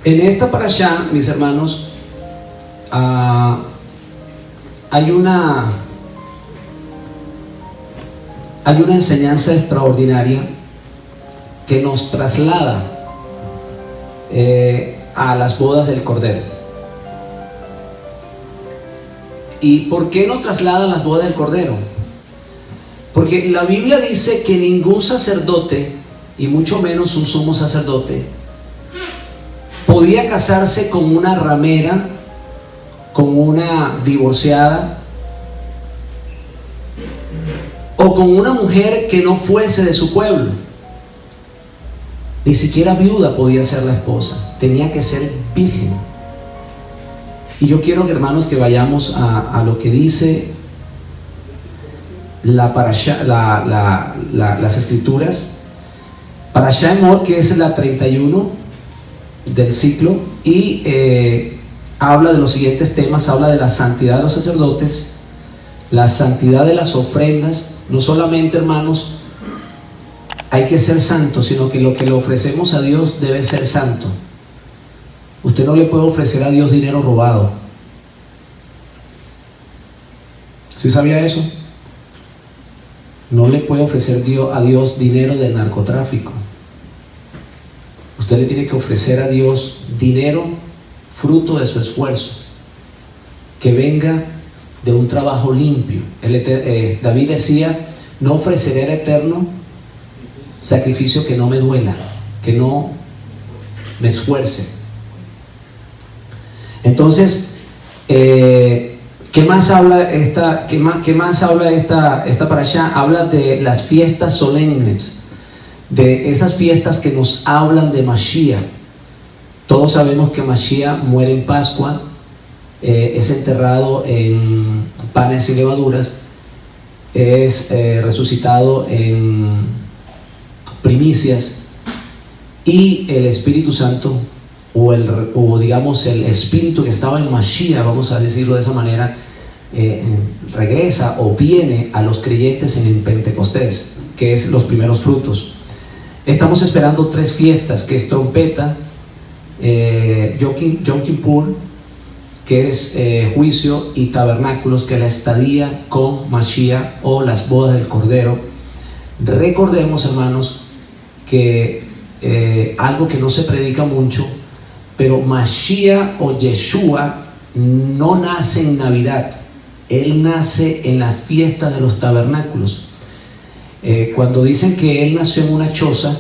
En esta parashá, mis hermanos, hay una enseñanza extraordinaria que nos traslada a las bodas del Cordero. ¿Y por qué nos traslada a las bodas del Cordero? Porque la Biblia dice que ningún sacerdote, y mucho menos un sumo sacerdote, podía casarse con una ramera, con una divorciada, o con una mujer que no fuese de su pueblo. Ni siquiera viuda podía ser la esposa, tenía que ser virgen. Y yo quiero, hermanos, que vayamos a lo que dice la parashá, las escrituras. Parashá Emor, que es la 31 del ciclo, y habla de los siguientes temas. Habla de la santidad de los sacerdotes, la santidad de las ofrendas. No solamente, hermanos, hay que ser santo, sino que lo que le ofrecemos a Dios debe ser santo. Usted no le puede ofrecer a Dios dinero robado. ¿Sí sabía eso? No le puede ofrecer a Dios dinero de narcotráfico. Usted le tiene que ofrecer a Dios dinero fruto de su esfuerzo, que venga de un trabajo limpio. David decía: no ofreceré al Eterno sacrificio que no me duela, que no me esfuerce. Entonces, ¿qué más habla esta parashá? Habla de las fiestas solemnes, de esas fiestas que nos hablan de Mashiach. Todos sabemos que Mashiach muere en Pascua, es enterrado en panes y levaduras, es resucitado en primicias, y el Espíritu Santo, o digamos el Espíritu que estaba en Mashiach, vamos a decirlo de esa manera, regresa o viene a los creyentes en el Pentecostés, que es los primeros frutos. Estamos esperando 3 fiestas, que es trompeta, Yom Kippur, que es juicio, y tabernáculos, que es la estadía con Mashiach o las bodas del Cordero. Recordemos, hermanos, que algo que no se predica mucho, pero Mashiach o Yeshua no nace en Navidad, Él nace en la fiesta de los tabernáculos. Cuando dicen que Él nació en una choza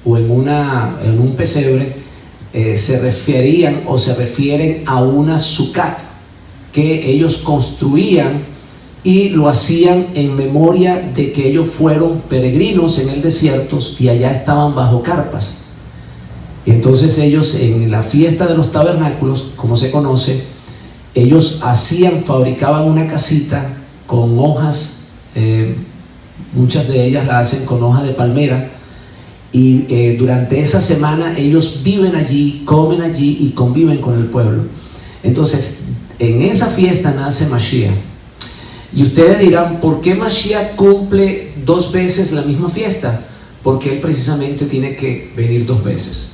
o en un pesebre, se refieren a una sucat que ellos construían, y lo hacían en memoria de que ellos fueron peregrinos en el desierto y allá estaban bajo carpas. Y entonces ellos, en la fiesta de los tabernáculos, como se conoce, ellos fabricaban una casita con hojas, muchas de ellas la hacen con hoja de palmera, y durante esa semana ellos viven allí, comen allí y conviven con el pueblo. Entonces, en esa fiesta nace Mashiach. Y ustedes dirán: ¿por qué Mashiach cumple 2 veces la misma fiesta? Porque Él precisamente tiene que venir 2 veces.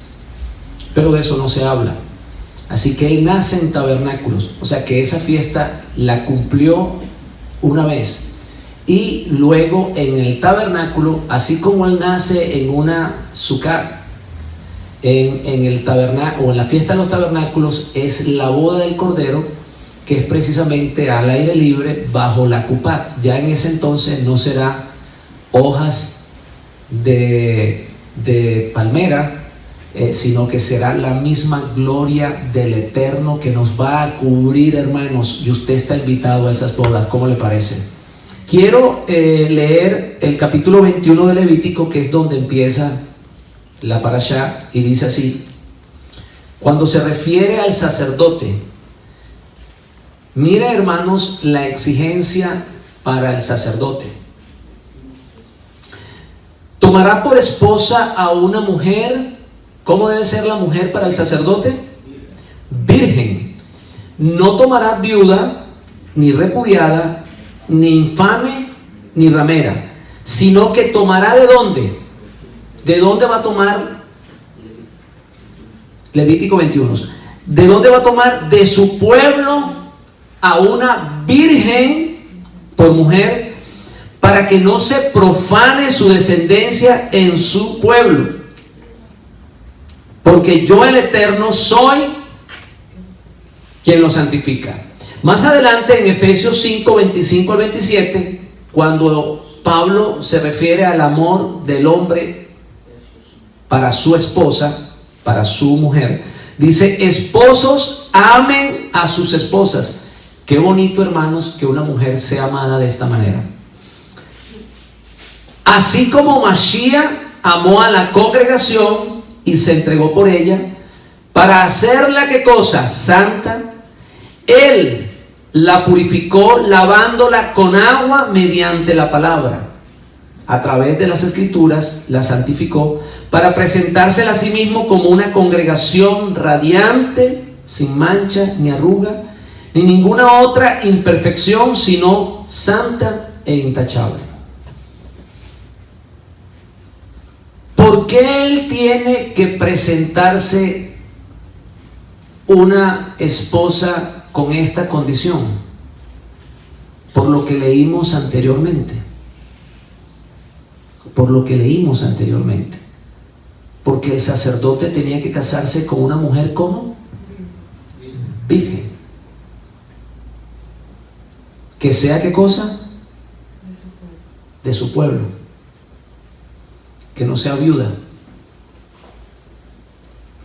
Pero de eso no se habla. Así que Él nace en tabernáculos, o sea que esa fiesta la cumplió una vez. Y luego en el tabernáculo, así como Él nace en una sukkah, en el tabernáculo o en la fiesta de los tabernáculos, es la boda del Cordero, que es precisamente al aire libre bajo la cupá. Ya en ese entonces no será hojas de palmera, sino que será la misma gloria del Eterno que nos va a cubrir, hermanos, y usted está invitado a esas bodas. ¿Cómo le parece? Quiero leer el capítulo 21 de Levítico, que es donde empieza la parashá, y dice así: cuando se refiere al sacerdote, mire, hermanos, la exigencia para el sacerdote. Tomará por esposa a una mujer. ¿Cómo debe ser la mujer para el sacerdote? Virgen. No tomará viuda, ni repudiada, ni infame, ni ramera, sino que tomará ¿de dónde? ¿De dónde va a tomar Levítico 21. ¿De dónde va a tomar? De su pueblo a una virgen por mujer, para que no se profane su descendencia en su pueblo. Porque yo, el Eterno, soy quien lo santifica. Más adelante en Efesios 5, 25 al 27, cuando Pablo se refiere al amor del hombre para su esposa, para su mujer, dice: esposos, amen a sus esposas. Qué bonito, hermanos, que una mujer sea amada de esta manera. Así como Mashiach amó a la congregación y se entregó por ella para hacerla, ¿qué cosa? Santa. Él la purificó lavándola con agua mediante la palabra. A través de las escrituras la santificó para presentársela a sí mismo como una congregación radiante, sin mancha ni arruga, ni ninguna otra imperfección, sino santa e intachable. ¿Por qué él tiene que presentarse una esposa con esta condición? Por lo que leímos anteriormente. Por lo que leímos anteriormente. Porque el sacerdote tenía que casarse con una mujer como virgen. Que sea, ¿qué cosa? De su pueblo. Que no sea viuda,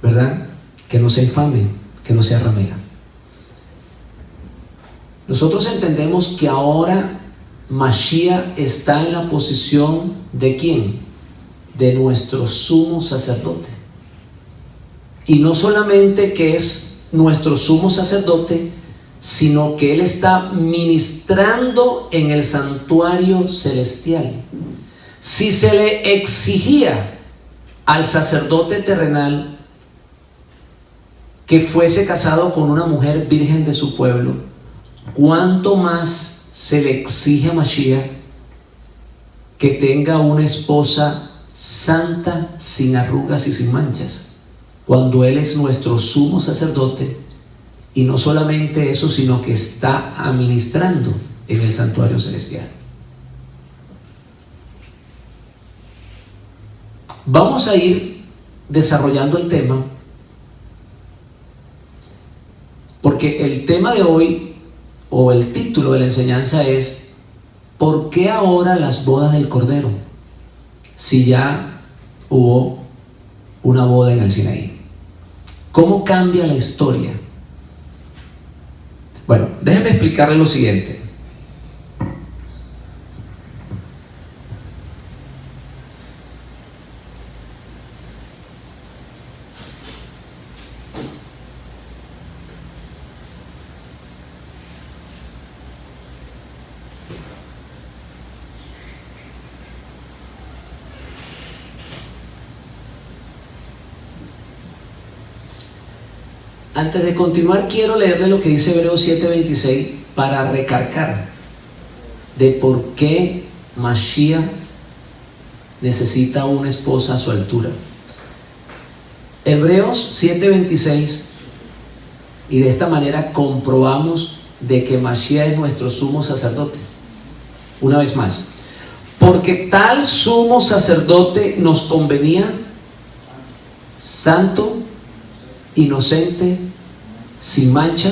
¿verdad? Que no sea infame, que no sea ramera. Nosotros entendemos que ahora Mashiach está en la posición ¿de quién? De nuestro sumo sacerdote. Y no solamente que es nuestro sumo sacerdote, sino que él está ministrando en el santuario celestial. Si se le exigía al sacerdote terrenal que fuese casado con una mujer virgen de su pueblo, ¿cuánto más se le exige a Mashiach que tenga una esposa santa, sin arrugas y sin manchas, cuando él es nuestro sumo sacerdote? Y no solamente eso, sino que está administrando en el santuario celestial. Vamos a ir desarrollando el tema, porque el tema de hoy, o el título de la enseñanza es: ¿por qué ahora las bodas del Cordero? Si ya hubo una boda en el Sinaí. ¿Cómo cambia la historia? Bueno, déjenme explicarle lo siguiente. Antes de continuar, quiero leerle lo que dice Hebreos 7:26 para recargar de por qué Mashiach necesita una esposa a su altura. Hebreos 7:26, y de esta manera comprobamos de que Mashiach es nuestro sumo sacerdote. Una vez más, porque tal sumo sacerdote nos convenía, santo, inocente, sin mancha,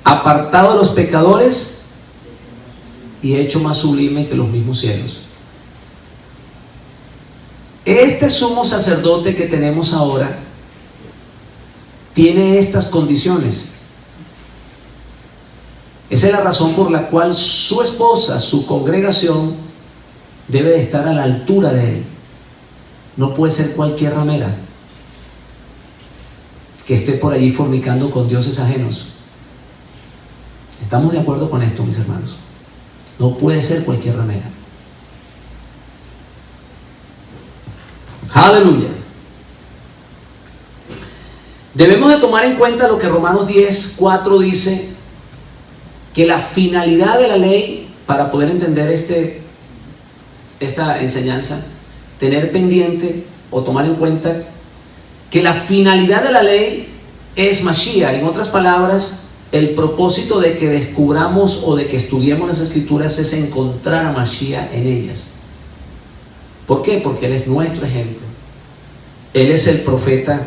apartado de los pecadores y hecho más sublime que los mismos cielos. Este sumo sacerdote que tenemos ahora tiene estas condiciones. Esa es la razón por la cual su esposa, su congregación, debe de estar a la altura de él. No puede ser cualquier ramera que esté por allí fornicando con dioses ajenos. ¿Estamos de acuerdo con esto, mis hermanos? No puede ser cualquier ramera. Aleluya. Debemos de tomar en cuenta lo que Romanos 10:4 dice, que la finalidad de la ley, para poder entender esta enseñanza, tener pendiente o tomar en cuenta que la finalidad de la ley es Mashiach. En otras palabras, el propósito de que descubramos o de que estudiemos las Escrituras es encontrar a Mashiach en ellas. ¿Por qué? Porque Él es nuestro ejemplo. Él es el profeta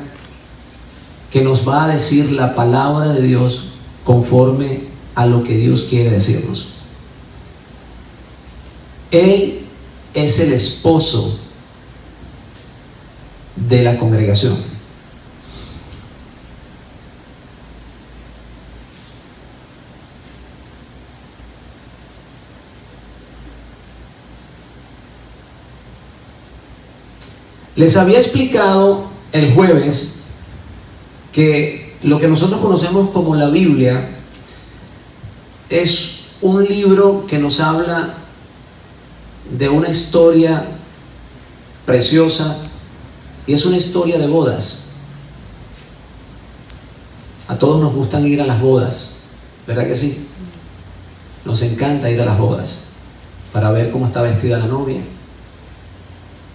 que nos va a decir la palabra de Dios conforme a lo que Dios quiere decirnos. Él es el esposo de la congregación. Les había explicado el jueves que lo que nosotros conocemos como la Biblia es un libro que nos habla de una historia preciosa, y es una historia de bodas. A todos nos gustan ir a las bodas, ¿verdad que sí? Nos encanta ir a las bodas para ver cómo está vestida la novia,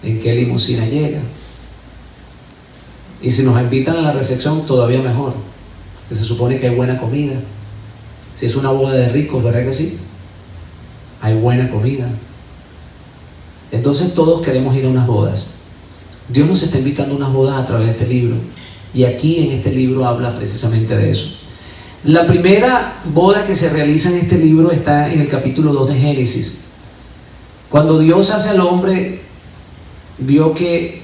en qué limusina llega, y si nos invitan a la recepción todavía mejor, que se supone que hay buena comida. Si es una boda de ricos, ¿verdad que sí? Hay buena comida. Entonces todos queremos ir a unas bodas. Dios nos está invitando a unas bodas a través de este libro, y aquí en este libro habla precisamente de eso. La primera boda que se realiza en este libro está en el capítulo 2 de Génesis. Cuando Dios hace al hombre, vio que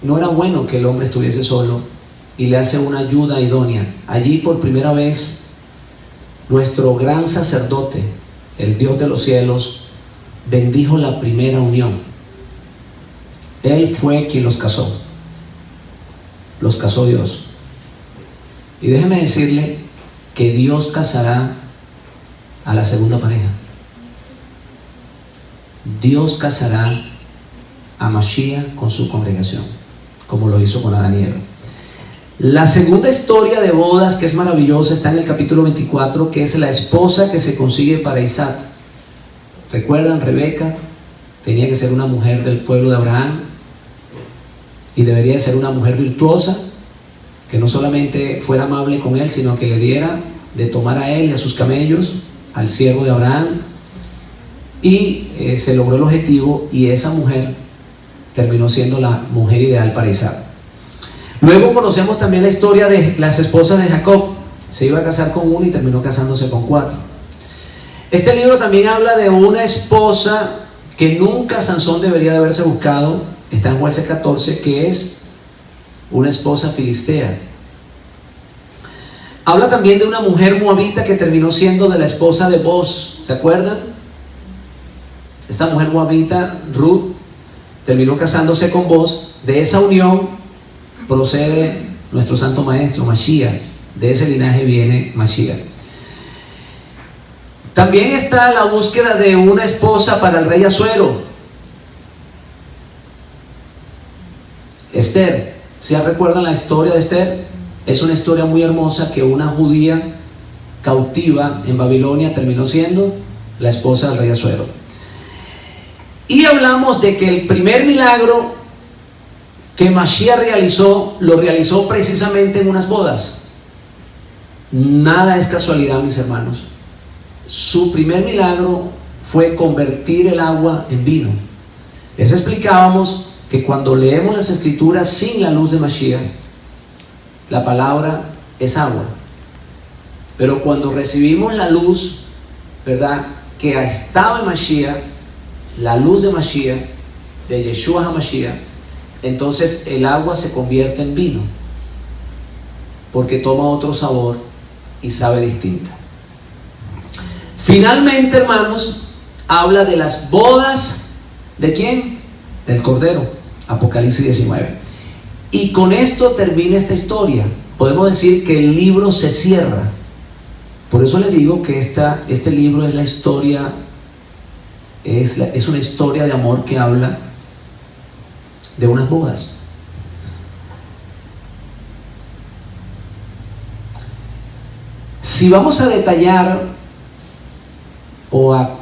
no era bueno que el hombre estuviese solo, y le hace una ayuda idónea. Allí por primera vez nuestro gran sacerdote, el Dios de los cielos, bendijo la primera unión. Él fue quien los casó Dios. Y déjeme decirle que Dios casará a la segunda pareja. Dios casará a Mashiach con su congregación, como lo hizo con Adán y Eva. La segunda historia de bodas, que es maravillosa, está en el capítulo 24, que es la esposa que se consigue para Isaac. ¿Recuerdan? Rebeca tenía que ser una mujer del pueblo de Abraham, y debería de ser una mujer virtuosa, que no solamente fuera amable con él, sino que le diera de tomar a él y a sus camellos, al siervo de Abraham. Y se logró el objetivo, y esa mujer terminó siendo la mujer ideal para Isaac. Luego conocemos también la historia de las esposas de Jacob. Se iba a casar con una y terminó casándose con 4. Este libro también habla de una esposa que nunca Sansón debería de haberse buscado. Está en Jueces 14, que es una esposa filistea. Habla también de una mujer moabita que terminó siendo de la esposa de Boz. ¿Se acuerdan? Esta mujer moabita, Ruth, terminó casándose con Boz. De esa unión procede nuestro santo maestro Mashiach. De ese linaje viene Mashiach. También está la búsqueda de una esposa para el rey Asuero. Esther, ¿se recuerdan la historia de Esther? Es una historia muy hermosa, que una judía cautiva en Babilonia terminó siendo la esposa del rey Asuero. Y hablamos de que el primer milagro que Mashiach realizó, lo realizó precisamente en unas bodas. Nada es casualidad, mis hermanos. Su primer milagro fue convertir el agua en vino. Les explicábamos que cuando leemos las Escrituras sin la luz de Mashiach, la palabra es agua. Pero cuando recibimos la luz, ¿verdad?, que estaba en Mashiach, la luz de Mashiach, de Yeshua HaMashiach, entonces el agua se convierte en vino, porque toma otro sabor y sabe distinta. Finalmente, hermanos, habla de las bodas, ¿de quién? Del Cordero. Apocalipsis 19. Y con esto termina esta historia. Podemos decir que el libro se cierra. Por eso les digo que este libro es la historia, es una historia de amor que habla de unas bodas. Si vamos a detallar o a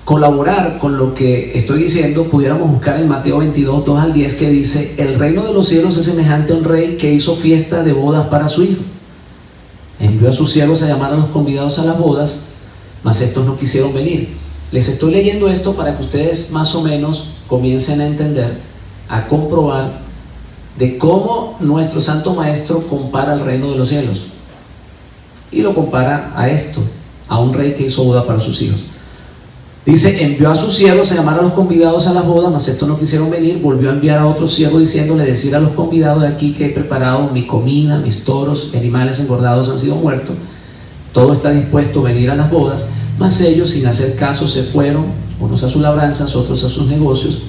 colaborar con lo que estoy diciendo, pudiéramos buscar en Mateo 22, 2 al 10, que dice: el reino de los cielos es semejante a un rey que hizo fiesta de bodas para su hijo. Envió a sus siervos a llamar a los convidados a las bodas, mas estos no quisieron venir. Les estoy leyendo esto para que ustedes más o menos comiencen a entender, a comprobar de cómo nuestro Santo Maestro compara el reino de los cielos. Y lo compara a esto, a un rey que hizo boda para sus hijos. Dice: envió a sus siervos a llamar a los convidados a las bodas, mas estos no quisieron venir. Volvió a enviar a otro siervo diciéndole: decir a los convidados de aquí que he preparado mi comida, mis toros y animales engordados han sido muertos. Todo está dispuesto a venir a las bodas. Mas ellos, sin hacer caso, se fueron, unos a sus labranzas, otros a sus negocios.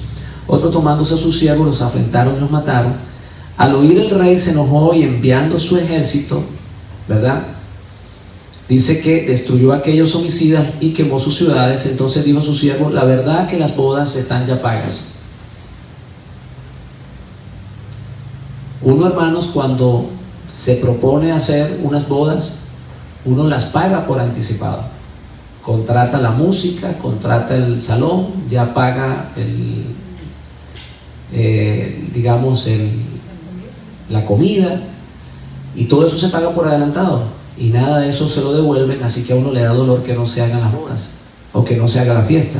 Otros, tomándose a sus siervos, los afrentaron y los mataron. Al oír el rey se enojó y, enviando su ejército, ¿verdad?, dice que destruyó a aquellos homicidas y quemó sus ciudades. Entonces dijo a su siervo: la verdad que las bodas están ya pagas. Uno, hermanos, cuando se propone hacer unas bodas, uno las paga por anticipado. Contrata la música, contrata el salón, ya paga la comida, y todo eso se paga por adelantado. Y nada de eso se lo devuelven, así que a uno le da dolor que no se hagan las bodas o que no se haga la fiesta.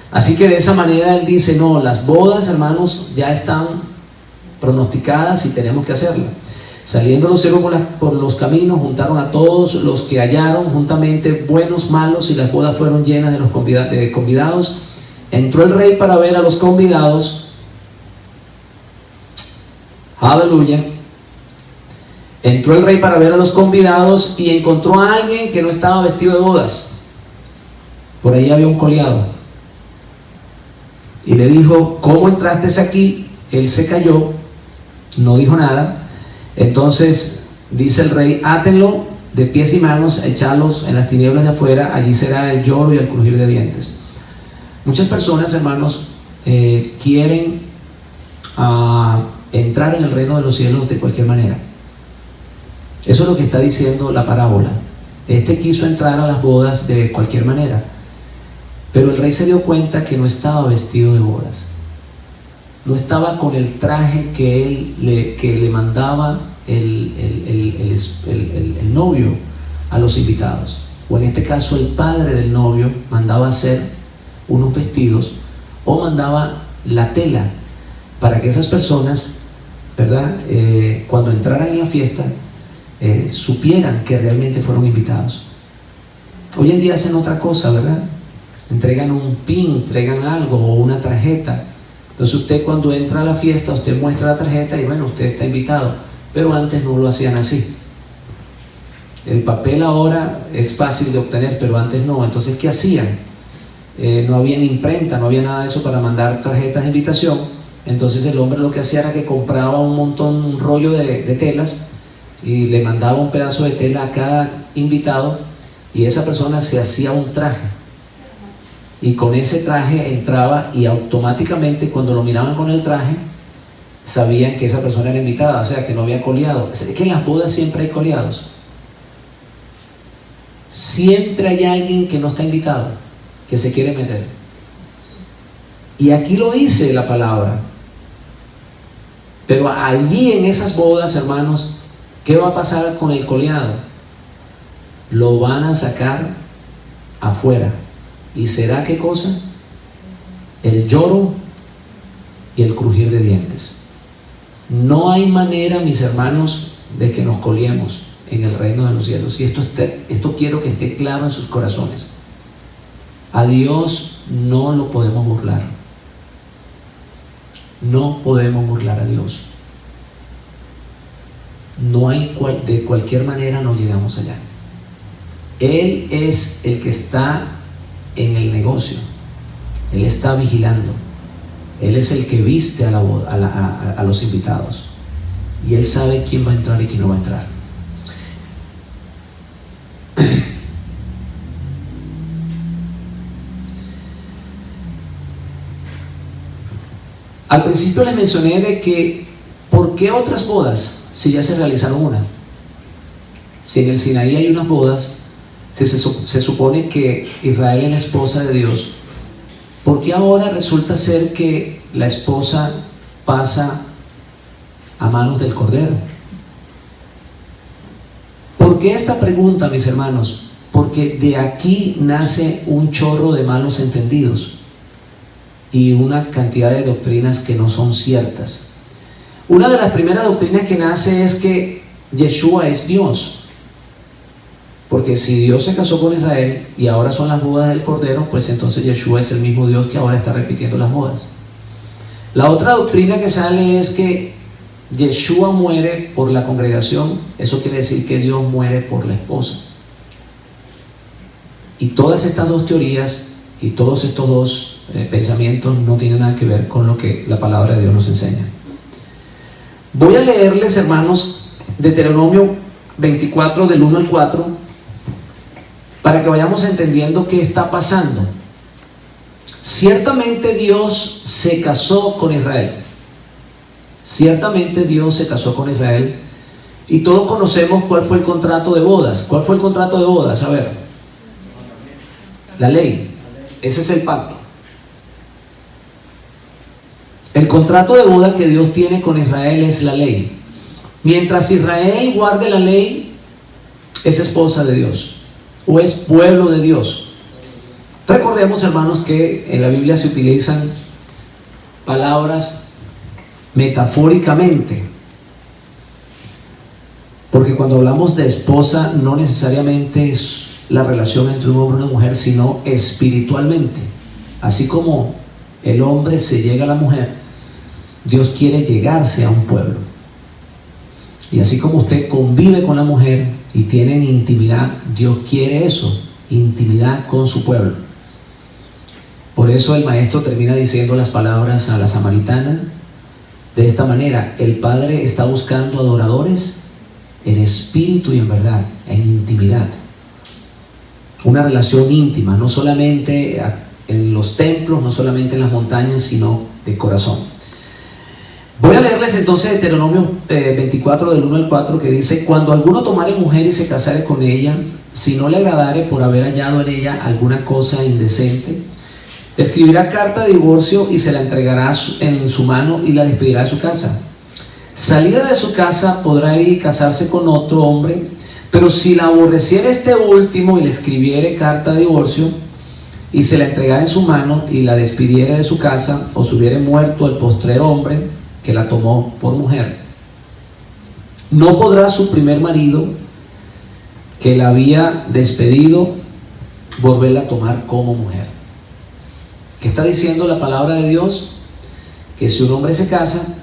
Así que de esa manera él dice: no, las bodas, hermanos, ya están pronosticadas y tenemos que hacerlas. Saliendo los siervos por los caminos, juntaron a todos los que hallaron juntamente, buenos, malos, y las bodas fueron llenas de convidados. Entró el rey para ver a los convidados. Aleluya. Entró el rey para ver a los convidados y encontró a alguien que no estaba vestido de bodas. Por ahí había un coleado. Y le dijo: ¿cómo entraste aquí? Él se calló, no dijo nada. Entonces dice el rey: átenlo de pies y manos, echalos en las tinieblas de afuera, allí será el lloro y el crujir de dientes. Muchas personas, hermanos, quieren entrar en el reino de los cielos de cualquier manera. Eso es lo que está diciendo la parábola. Este quiso entrar a las bodas de cualquier manera, pero el rey se dio cuenta que no estaba vestido de bodas, no estaba con el traje que le mandaba el novio a los invitados, o en este caso el padre del novio mandaba hacer unos vestidos o mandaba la tela para que esas personas, ¿verdad?, cuando entraran en la fiesta, supieran que realmente fueron invitados. Hoy en día hacen otra cosa, ¿verdad? Entregan un pin, entregan algo o una tarjeta. Entonces usted, cuando entra a la fiesta, usted muestra la tarjeta y bueno, usted está invitado. Pero antes no lo hacían así. El papel ahora es fácil de obtener, pero antes no. Entonces, ¿qué hacían? No había ni imprenta, no había nada de eso para mandar tarjetas de invitación. Entonces el hombre lo que hacía era que compraba un rollo de telas y le mandaba un pedazo de tela a cada invitado, y esa persona se hacía un traje, y con ese traje entraba, y automáticamente cuando lo miraban con el traje sabían que esa persona era invitada, o sea que no había coleado. Es que en las bodas siempre hay coleados, siempre hay alguien que no está invitado, que se quiere meter. Y aquí lo dice la palabra. Pero allí en esas bodas, hermanos, ¿qué va a pasar con el coleado? Lo van a sacar afuera. ¿Y será qué cosa? El lloro y el crujir de dientes. No hay manera, mis hermanos, de que nos coliemos en el reino de los cielos. Y esto quiero que esté claro en sus corazones. A Dios no lo podemos burlar. No podemos burlar a Dios. No hay de cualquier manera no llegamos allá. Él es el que está en el negocio. Él está vigilando. Él es el que viste a los invitados. Y Él sabe quién va a entrar y quién no va a entrar. Al principio les mencioné de que ¿por qué otras bodas si ya se realizaron una? Si en el Sinaí hay unas bodas, se supone que Israel es la esposa de Dios ¿por qué ahora resulta ser que la esposa pasa a manos del Cordero? ¿Por qué esta pregunta, mis hermanos? Porque de aquí nace un chorro de malos entendidos y una cantidad de doctrinas que no son ciertas. Una de las primeras doctrinas que nace es que Yeshua es Dios. Porque si Dios se casó con Israel y ahora son las bodas del Cordero, pues entonces Yeshua es el mismo Dios que ahora está repitiendo las bodas. La otra doctrina que sale es que Yeshua muere por la congregación. Eso quiere decir que Dios muere por la esposa. Y todas estas dos teorías y todos estos dos pensamientos no tienen nada que ver con lo que la palabra de Dios nos enseña. Voy a leerles, hermanos, Deuteronomio 24 del 1 al 4 para que vayamos entendiendo qué está pasando. Ciertamente Dios se casó con Israel. Ciertamente Dios se casó con Israel y todos conocemos cuál fue el contrato de bodas. ¿Cuál fue el contrato de bodas? A ver, la ley. Ese es el pacto. El contrato de boda que Dios tiene con Israel es la ley. Mientras Israel guarde la ley, es esposa de Dios o es pueblo de Dios. Recordemos, hermanos, que en la Biblia se utilizan palabras metafóricamente, porque cuando hablamos de esposa no necesariamente es la relación entre un hombre y una mujer, sino espiritualmente. Así como el hombre se llega a la mujer, Dios quiere llegarse a un pueblo. Y así como usted convive con la mujer y tienen intimidad, Dios quiere eso, intimidad con su pueblo. Por eso el maestro termina diciendo las palabras a la samaritana de esta manera: el Padre está buscando adoradores en espíritu y en verdad, en intimidad. Una relación íntima, no solamente en los templos, no solamente en las montañas, sino de corazón. Voy a leerles entonces Deuteronomio 24 del 1 al 4, que dice: cuando alguno tomare mujer y se casare con ella, si no le agradare por haber hallado en ella alguna cosa indecente, escribirá carta de divorcio y se la entregará en su mano y la despedirá de su casa. Salida de su casa podrá ir y casarse con otro hombre, pero si la aborreciere este último y le escribiere carta de divorcio y se la entregara en su mano y la despidiere de su casa, o se hubiere muerto el postrer hombre que la tomó por mujer, no podrá su primer marido, que la había despedido, volverla a tomar como mujer. ¿Qué está diciendo la palabra de Dios? Que si un hombre se casa,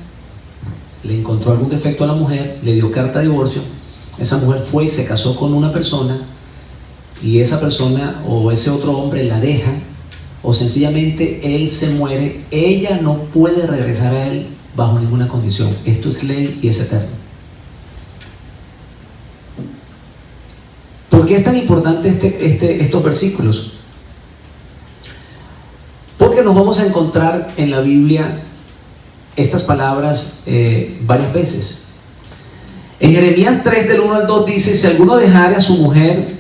le encontró algún defecto a la mujer, le dio carta de divorcio, esa mujer fue y se casó con una persona, y esa persona o ese otro hombre la deja, o sencillamente él se muere, ella no puede regresar a él bajo ninguna condición. Esto es ley y es eterno. ¿Por qué es tan importante estos versículos? Porque nos vamos a encontrar en la Biblia estas palabras varias veces. En Jeremías 3 del 1 al 2 dice: si alguno dejare a su mujer,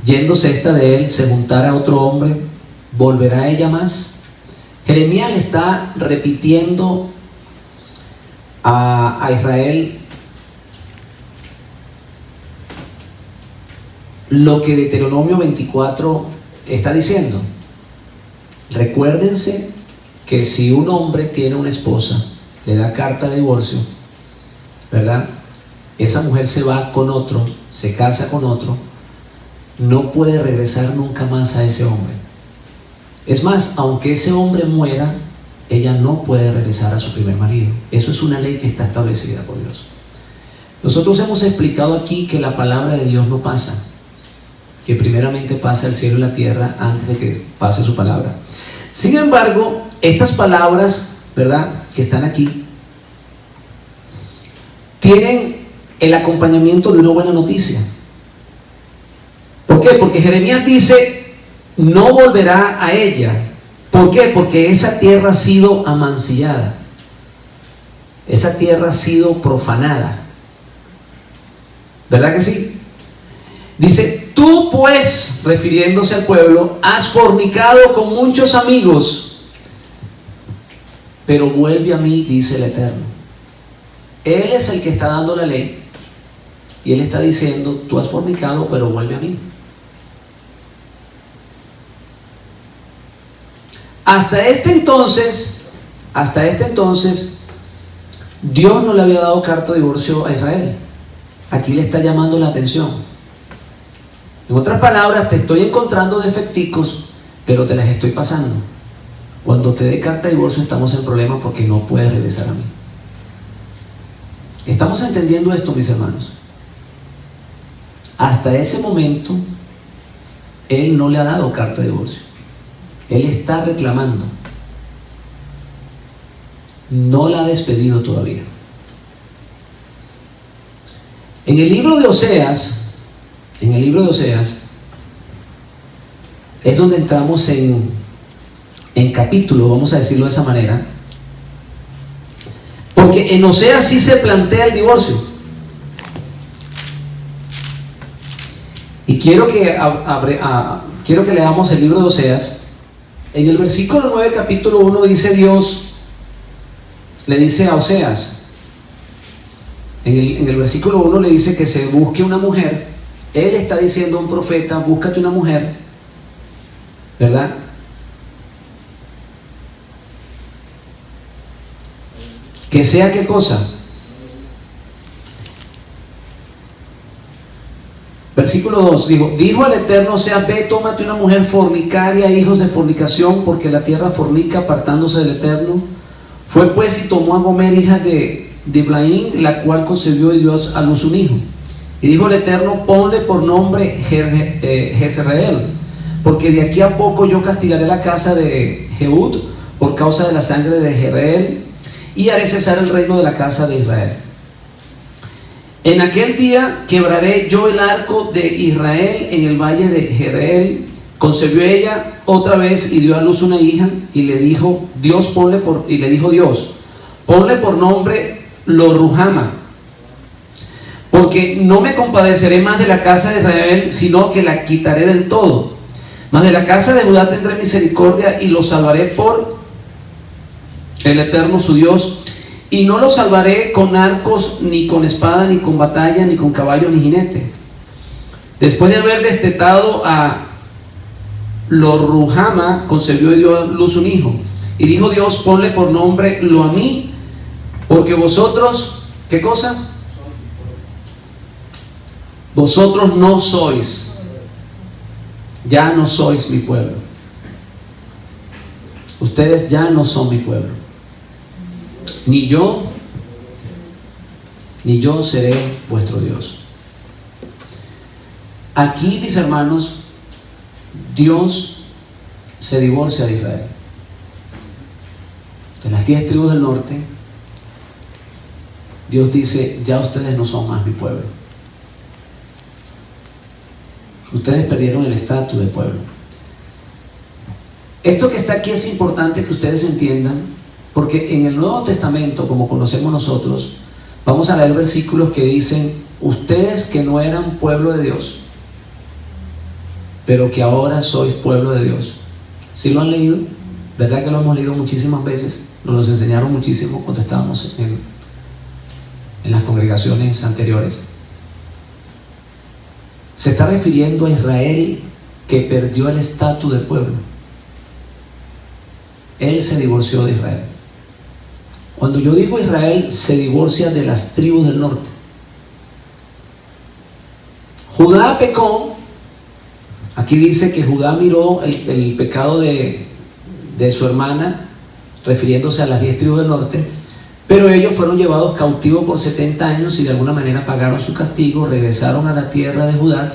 yéndose esta de él, se juntara a otro hombre, ¿volverá ella más? Jeremías le está repitiendo a Israel lo que Deuteronomio 24 está diciendo. Recuérdense que si un hombre tiene una esposa, le da carta de divorcio, ¿verdad? Esa mujer se va con otro, se casa con otro, no puede regresar nunca más a ese hombre. Es más, aunque ese hombre muera, ella no puede regresar a su primer marido. Eso es una ley que está establecida por Dios. Nosotros hemos explicado aquí que la palabra de Dios no pasa, que primeramente pasa el cielo y la tierra antes de que pase su palabra. Sin embargo, estas palabras, ¿verdad?, que están aquí, tienen el acompañamiento de una buena noticia. ¿Por qué? Porque Jeremías dice: no volverá a ella. ¿Por qué? Porque esa tierra ha sido amancillada, esa tierra ha sido profanada. ¿Verdad que sí? Dice: tú pues, refiriéndose al pueblo, has fornicado con muchos amigos pero vuelve a mí, dice el Eterno. Él es el que está dando la ley y Él está diciendo, tú has fornicado, pero vuelve a mí. Hasta este entonces, Dios no le había dado carta de divorcio a Israel. Aquí le está llamando la atención. En otras palabras, te estoy encontrando defecticos, pero te las estoy pasando. Cuando te dé carta de divorcio estamos en problemas porque no puedes regresar a mí. ¿Estamos entendiendo esto, mis hermanos? Hasta ese momento, Él no le ha dado carta de divorcio. Él está reclamando. No la ha despedido todavía. En el libro de Oseas, es donde entramos en capítulo, vamos a decirlo de esa manera, porque en Oseas sí se plantea el divorcio. Y quiero que leamos el libro de Oseas. En el versículo 9, capítulo 1, dice Dios, le dice a Oseas, en el versículo 1 le dice que se busque una mujer. Él está diciendo a un profeta, búscate una mujer, ¿verdad? Que sea, ¿qué cosa? Versículo 2, dijo al Eterno, o sea, ve, tómate una mujer fornicaria, hijos de fornicación, porque la tierra fornica apartándose del Eterno. Fue pues y tomó a Gomer, hija de Diblaim, la cual concebió y dio a luz un hijo. Y dijo el Eterno, ponle por nombre Jezreel, porque de aquí a poco yo castigaré la casa de Jehud por causa de la sangre de Jezreel, y haré cesar el reino de la casa de Israel. En aquel día quebraré yo el arco de Israel en el valle de Jezreel. Concebió ella otra vez y dio a luz una hija, y le dijo Dios, ponle por nombre Lo-Ruhama, porque no me compadeceré más de la casa de Israel, sino que la quitaré del todo. Mas de la casa de Judá tendré misericordia y lo salvaré por el Eterno su Dios. Y no lo salvaré con arcos, ni con espada, ni con batalla, ni con caballo, ni jinete. Después de haber destetado a Lo-Ruhama, concebió y dio a luz un hijo. Y dijo Dios, ponle por nombre Lo-Amí, porque vosotros, ¿qué cosa? Vosotros no sois, ya no sois mi pueblo. Ustedes ya no son mi pueblo. Ni yo seré vuestro Dios. Aquí, mis hermanos, Dios se divorcia de Israel. De las 10 tribus del norte, Dios dice, ya ustedes no son más mi pueblo. Ustedes perdieron el estatus de pueblo. Esto que está aquí es importante que ustedes entiendan, porque en el Nuevo Testamento, como conocemos nosotros, vamos a leer versículos que dicen, ustedes que no eran pueblo de Dios, pero que ahora sois pueblo de Dios. ¿Sí lo han leído? ¿Verdad que lo hemos leído muchísimas veces? Nos enseñaron muchísimo cuando estábamos en las congregaciones anteriores. Se está refiriendo a Israel que perdió el estatus de pueblo. Él se divorció de Israel. Cuando yo digo Israel, se divorcia de las tribus del norte. Judá pecó. Aquí dice que Judá miró el pecado de su hermana, refiriéndose a las 10 tribus del norte, pero ellos fueron llevados cautivos por 70 años y de alguna manera pagaron su castigo, regresaron a la tierra de Judá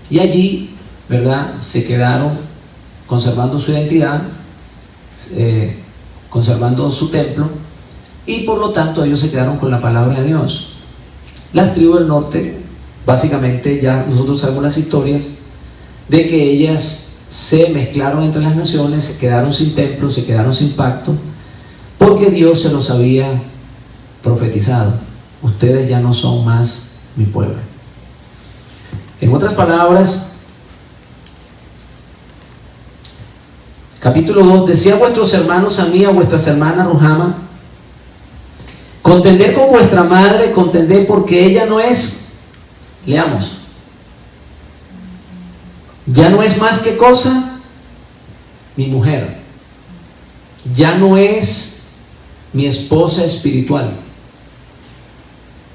y allí, ¿verdad?, se quedaron conservando su identidad, conservando su templo, y por lo tanto ellos se quedaron con la palabra de Dios. Las tribus del norte, básicamente, ya nosotros sabemos las historias de que ellas se mezclaron entre las naciones, se quedaron sin templo, se quedaron sin pacto, porque Dios se los había profetizado: ustedes ya no son más mi pueblo. En otras palabras, Capítulo 2, decía a vuestros hermanos a mí, a vuestras hermanas Ruhama, contended con vuestra madre, contended porque ella no es, leamos, ya no es más que cosa, mi mujer, ya no es mi esposa espiritual,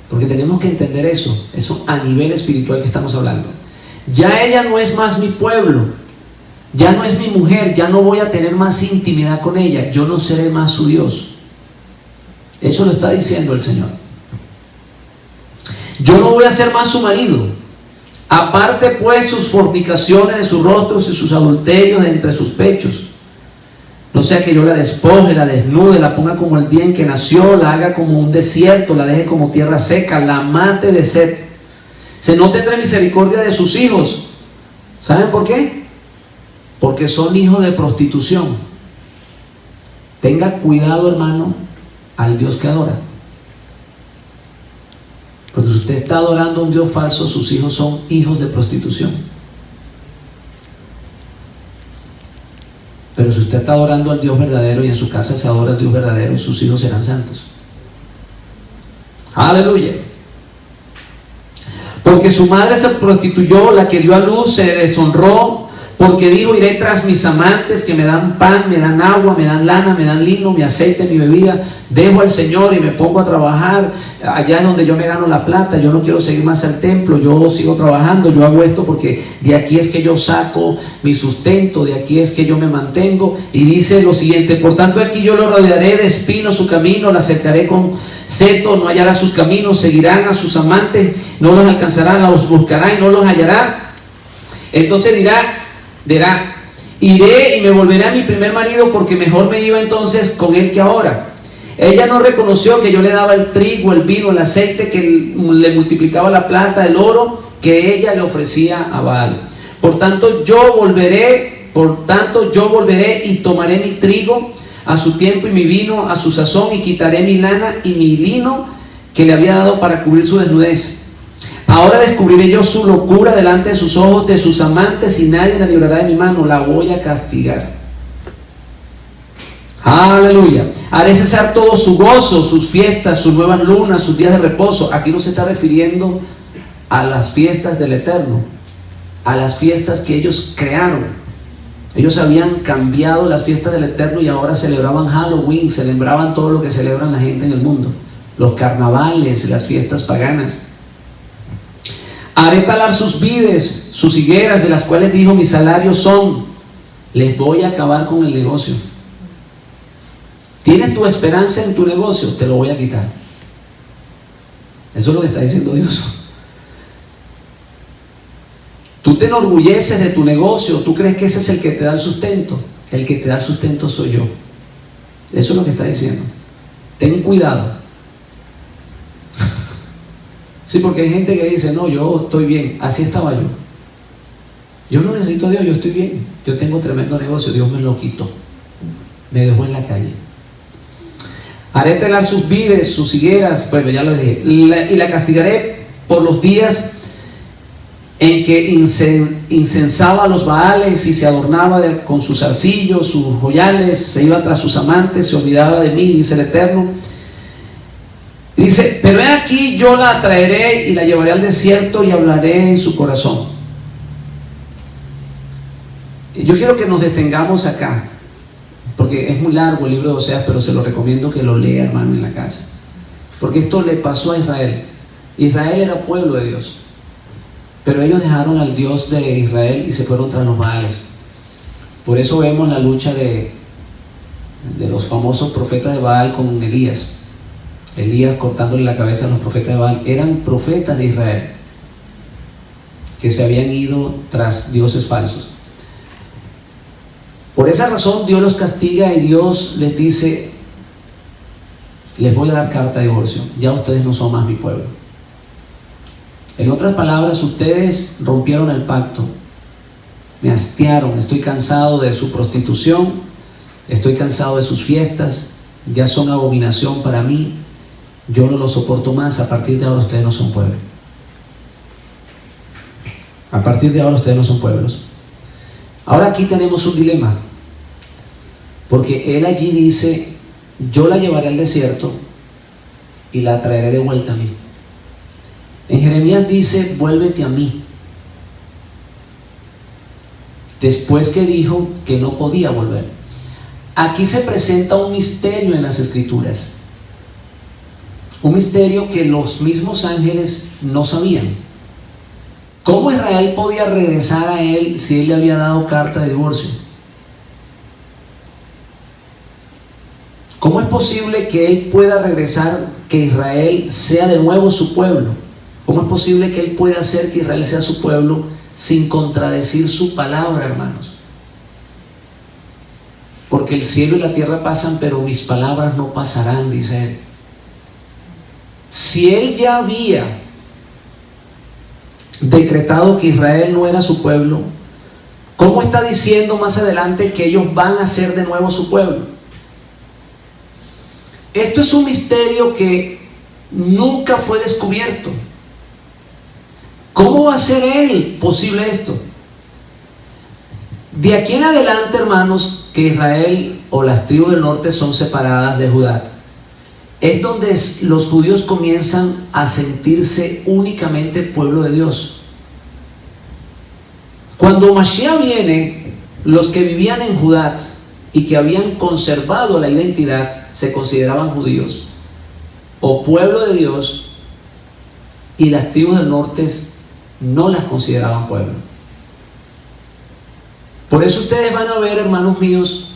porque tenemos que entender eso a nivel espiritual que estamos hablando. Ya ella no es más mi pueblo, ya no es mi mujer, ya no voy a tener más intimidad con ella, yo no seré más su Dios. Eso lo está diciendo el Señor. Yo no voy a ser más su marido. Aparte pues sus fornicaciones de sus rostros y sus adulterios de entre sus pechos. No sea que yo la despoje, la desnude, la ponga como el día en que nació, la haga como un desierto, la deje como tierra seca, la mate de sed. Se no tendrá misericordia de sus hijos. ¿Saben por qué? Porque son hijos de prostitución. Tenga cuidado, hermano, al Dios que adora. Porque si usted está adorando a un Dios falso, sus hijos son hijos de prostitución. Pero si usted está adorando al Dios verdadero y en su casa se adora al Dios verdadero, sus hijos serán santos. Aleluya. Porque su madre se prostituyó, la que dio a luz se deshonró, porque dijo: iré tras mis amantes que me dan pan, me dan agua, me dan lana, me dan lino, mi aceite, mi bebida. Dejo al Señor y me pongo a trabajar. Allá es donde yo me gano la plata. Yo no quiero seguir más al templo. Yo sigo trabajando. Yo hago esto porque de aquí es que yo saco mi sustento. De aquí es que yo me mantengo. Y dice lo siguiente: por tanto aquí yo lo rodearé de espinos su camino, la cercaré con seto, no hallará sus caminos. Seguirán a sus amantes, no los alcanzará, los buscará y no los hallará. Entonces dirá: iré y me volveré a mi primer marido, porque mejor me iba entonces con él que ahora. Ella no reconoció que yo le daba el trigo, el vino, el aceite, que le multiplicaba la plata, el oro que ella le ofrecía a Baal. Por tanto yo volveré y tomaré mi trigo a su tiempo y mi vino a su sazón, y quitaré mi lana y mi lino que le había dado para cubrir su desnudez. Ahora descubriré yo su locura delante de sus ojos, de sus amantes, y nadie la librará de mi mano. La voy a castigar. Aleluya. Haré cesar todo su gozo, sus fiestas, sus nuevas lunas, sus días de reposo. Aquí no se está refiriendo a las fiestas del Eterno, a las fiestas que ellos crearon. Ellos habían cambiado las fiestas del Eterno y ahora celebraban Halloween, celebraban todo lo que celebran la gente en el mundo, los carnavales, las fiestas paganas. Haré talar sus vides, sus higueras, de las cuales dijo: mis salarios son. Les voy a acabar con el negocio. ¿Tienes tu esperanza en tu negocio? Te lo voy a quitar. Eso es lo que está diciendo Dios. Tú te enorgulleces de tu negocio, tú crees que ese es el que te da el sustento. El que te da el sustento soy yo. Eso es lo que está diciendo. Ten cuidado. Sí, porque hay gente que dice: no, yo estoy bien. Así estaba yo. Yo no necesito a Dios, yo estoy bien. Yo tengo tremendo negocio, Dios me lo quitó. Me dejó en la calle. Haré telar sus vides, sus higueras, pues ya lo dije, y la castigaré por los días en que incensaba a los Baales y se adornaba con sus arcillos, sus joyales, se iba tras sus amantes, se olvidaba de mí, dice el Eterno. Dice: pero he aquí, yo la traeré y la llevaré al desierto y hablaré en su corazón. Yo quiero que nos detengamos acá, porque es muy largo el libro de Oseas, pero se lo recomiendo que lo lea, hermano, en la casa. Porque esto le pasó a Israel. Israel era pueblo de Dios, pero ellos dejaron al Dios de Israel y se fueron tras los Baales. Por eso vemos la lucha de los famosos profetas de Baal con Elías. Elías cortándole la cabeza a los profetas de Baal. Eran profetas de Israel que se habían ido tras dioses falsos. Por esa razón Dios los castiga y Dios les dice: les voy a dar carta de divorcio, ya ustedes no son más mi pueblo. En otras palabras, ustedes rompieron el pacto, me hastiaron, estoy cansado de su prostitución, estoy cansado de sus fiestas, ya son abominación para mí, yo no lo soporto más. A partir de ahora ustedes no son pueblo. A partir de ahora ustedes no son pueblos. Ahora aquí tenemos un dilema. Porque él allí dice: yo la llevaré al desierto y la traeré de vuelta a mí. En Jeremías dice: vuélvete a mí. Después que dijo que no podía volver. Aquí se presenta un misterio en las Escrituras. Un misterio que los mismos ángeles no sabían. ¿Cómo Israel podía regresar a él si él le había dado carta de divorcio? ¿Cómo es posible que él pueda regresar, que Israel sea de nuevo su pueblo? ¿Cómo es posible que él pueda hacer que Israel sea su pueblo sin contradecir su palabra, hermanos? Porque el cielo y la tierra pasan, pero mis palabras no pasarán, dice él. Si él ya había decretado que Israel no era su pueblo, ¿cómo está diciendo más adelante que ellos van a ser de nuevo su pueblo? Esto es un misterio que nunca fue descubierto. ¿Cómo va a ser él posible esto? De aquí en adelante, hermanos, que Israel o las tribus del norte son separadas de Judá, es donde los judíos comienzan a sentirse únicamente pueblo de Dios. Cuando Mashiach viene, los que vivían en Judá y que habían conservado la identidad se consideraban judíos o pueblo de Dios, y las tribus del norte no las consideraban pueblo. Por eso ustedes van a ver, hermanos míos,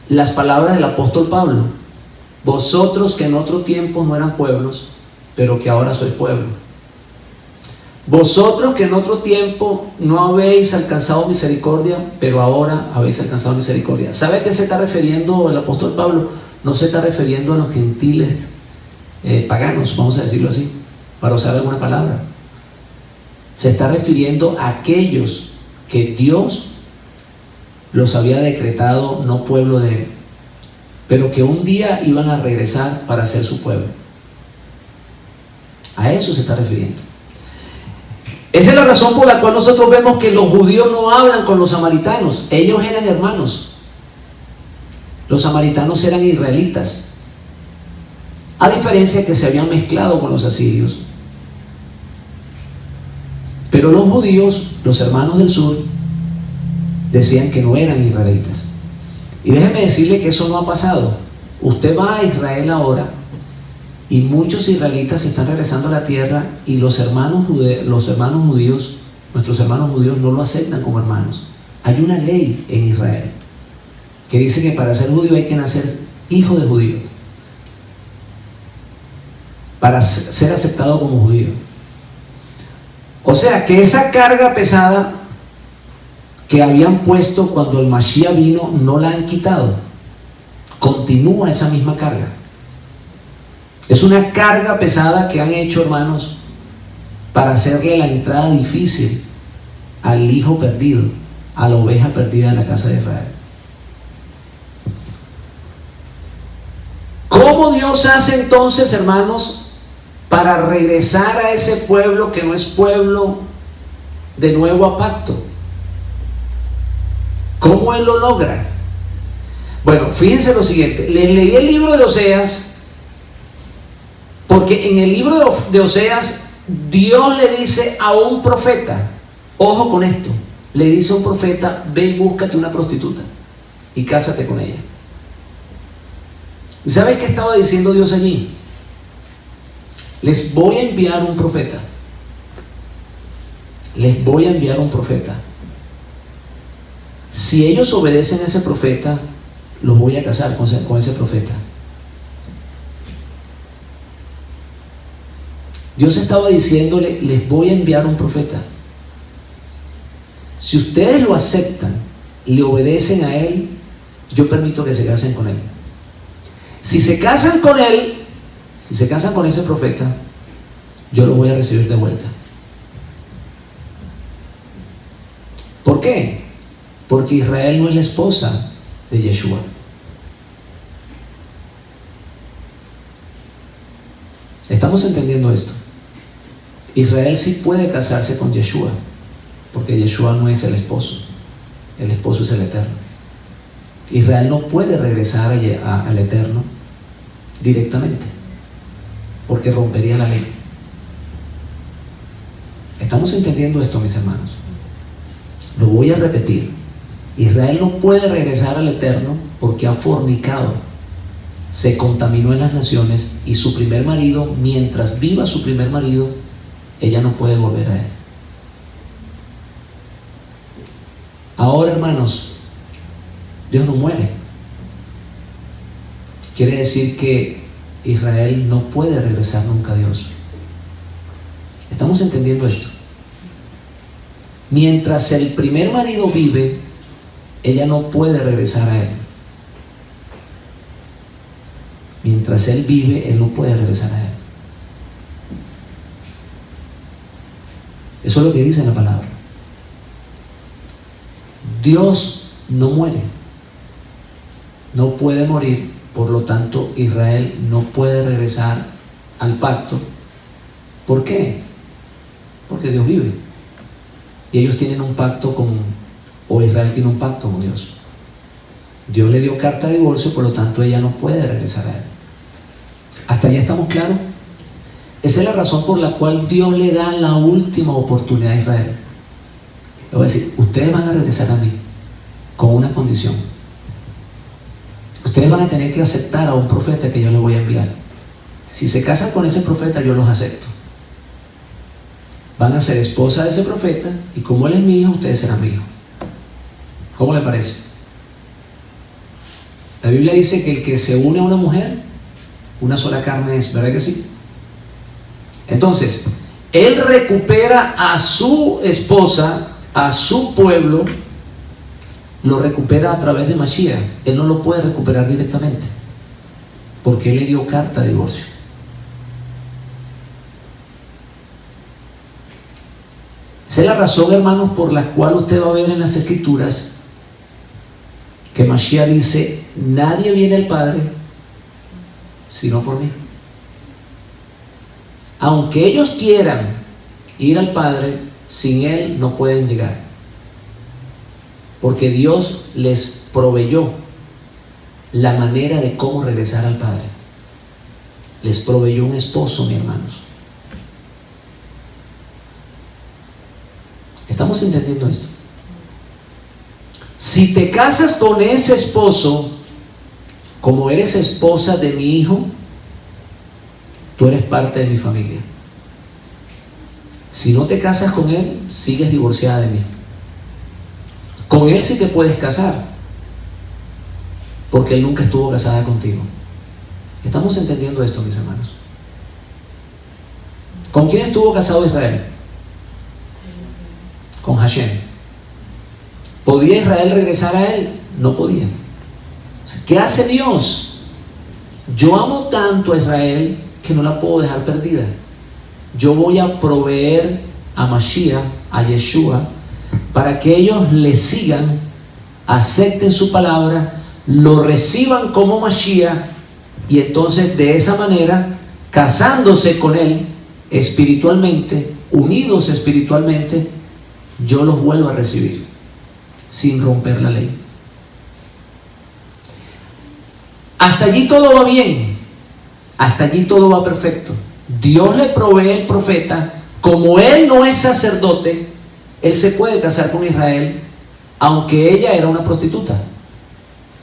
las palabras del apóstol Pablo: vosotros que en otro tiempo no eran pueblos, pero que ahora sois pueblo. Vosotros que en otro tiempo no habéis alcanzado misericordia, pero ahora habéis alcanzado misericordia. ¿Sabe a qué se está refiriendo el apóstol Pablo? No se está refiriendo a los gentiles paganos, vamos a decirlo así, para usar alguna palabra. Se está refiriendo a aquellos que Dios los había decretado no pueblo de él, pero que un día iban a regresar para ser su pueblo. A eso se está refiriendo. Esa es la razón por la cual nosotros vemos que los judíos no hablan con los samaritanos. Ellos eran hermanos. Los samaritanos eran israelitas, a diferencia que se habían mezclado con los asirios. Pero los judíos, los hermanos del sur, decían que no eran israelitas. Y déjeme decirle que eso no ha pasado. Usted va a Israel ahora y muchos israelitas se están regresando a la tierra, y los hermanos judíos, nuestros hermanos judíos, no lo aceptan como hermanos. Hay una ley en Israel que dice que para ser judío hay que nacer hijo de judío para ser aceptado como judío. O sea que esa carga pesada que habían puesto cuando el Mashiach vino no la han quitado. Continúa esa misma carga. Es una carga pesada que han hecho, hermanos, para hacerle la entrada difícil al hijo perdido, a la oveja perdida en la casa de Israel. ¿Cómo Dios hace entonces, hermanos, para regresar a ese pueblo que no es pueblo de nuevo a pacto? ¿Cómo Él lo logra? Bueno, fíjense lo siguiente. Les leí el libro de Oseas, porque en el libro de Oseas Dios le dice a un profeta, ojo con esto, le dice a un profeta: ve y búscate una prostituta y cásate con ella. ¿Y sabes qué estaba diciendo Dios allí? Les voy a enviar un profeta. Les voy a enviar un profeta. Si ellos obedecen a ese profeta, los voy a casar con ese profeta. Dios estaba diciéndole: les voy a enviar un profeta. Si ustedes lo aceptan, le obedecen a él, yo permito que se casen con él. Si se casan con él, si se casan con ese profeta, yo lo voy a recibir de vuelta. ¿Por qué? Porque Israel no es la esposa de Yeshua. ¿Estamos entendiendo esto? Israel sí puede casarse con Yeshua, porque Yeshua no es el esposo es el Eterno. Israel no puede regresar al Eterno directamente, porque rompería la ley. ¿Estamos entendiendo esto, mis hermanos? Lo voy a repetir. Israel no puede regresar al Eterno porque ha fornicado, se contaminó en las naciones, y su primer marido, mientras viva su primer marido, ella no puede volver a él. Ahora, hermanos, Dios no muere. Quiere decir que Israel no puede regresar nunca a Dios. ¿Estamos entendiendo esto? Mientras el primer marido vive, ella no puede regresar a él. Mientras él vive, él no puede regresar a él. Eso es lo que dice la palabra. Dios no muere, no puede morir, por lo tanto Israel no puede regresar al pacto. ¿Por qué? Porque Dios vive y ellos tienen un pacto o Israel tiene un pacto con Dios. Dios le dio carta de divorcio, por lo tanto ella no puede regresar a él. ¿Hasta allá estamos claros? Esa es la razón por la cual Dios le da la última oportunidad a Israel. Le voy a decir, ustedes van a regresar a mí con una condición. Ustedes van a tener que aceptar a un profeta que yo les voy a enviar. Si se casan con ese profeta, yo los acepto. Van a ser esposa de ese profeta, y como él es mi hijo, ustedes serán mi hijo. ¿Cómo le parece? La Biblia dice que el que se une a una mujer, una sola carne es, ¿verdad que sí? Entonces, él recupera a su esposa, a su pueblo, lo recupera a través de Mashiach. Él no lo puede recuperar directamente, porque él le dio carta de divorcio. Esa es la razón, hermanos, por la cual usted va a ver en las Escrituras que Mashiach dice: nadie viene al Padre sino por mí. Aunque ellos quieran ir al Padre, sin Él no pueden llegar, porque Dios les proveyó la manera de cómo regresar al Padre. Les proveyó un esposo, mis hermanos. ¿Estamos entendiendo esto? Si te casas con ese esposo, como eres esposa de mi hijo, tú eres parte de mi familia. Si no te casas con él, sigues divorciada de mí. Con él sí te puedes casar, porque él nunca estuvo casada contigo. ¿Estamos entendiendo esto, mis hermanos? ¿Con quién estuvo casado Israel? Con Hashem. ¿Podía Israel regresar a él? No podía. ¿Qué hace Dios? Yo amo tanto a Israel que no la puedo dejar perdida. Yo voy a proveer a Mashiach, a Yeshua, para que ellos le sigan, acepten su palabra, lo reciban como Mashiach, y entonces de esa manera, casándose con él espiritualmente, unidos espiritualmente, yo los vuelvo a recibir sin romper la ley. Hasta allí todo va bien, hasta allí todo va perfecto. Dios le provee el profeta. Como él no es sacerdote, él se puede casar con Israel, aunque ella era una prostituta.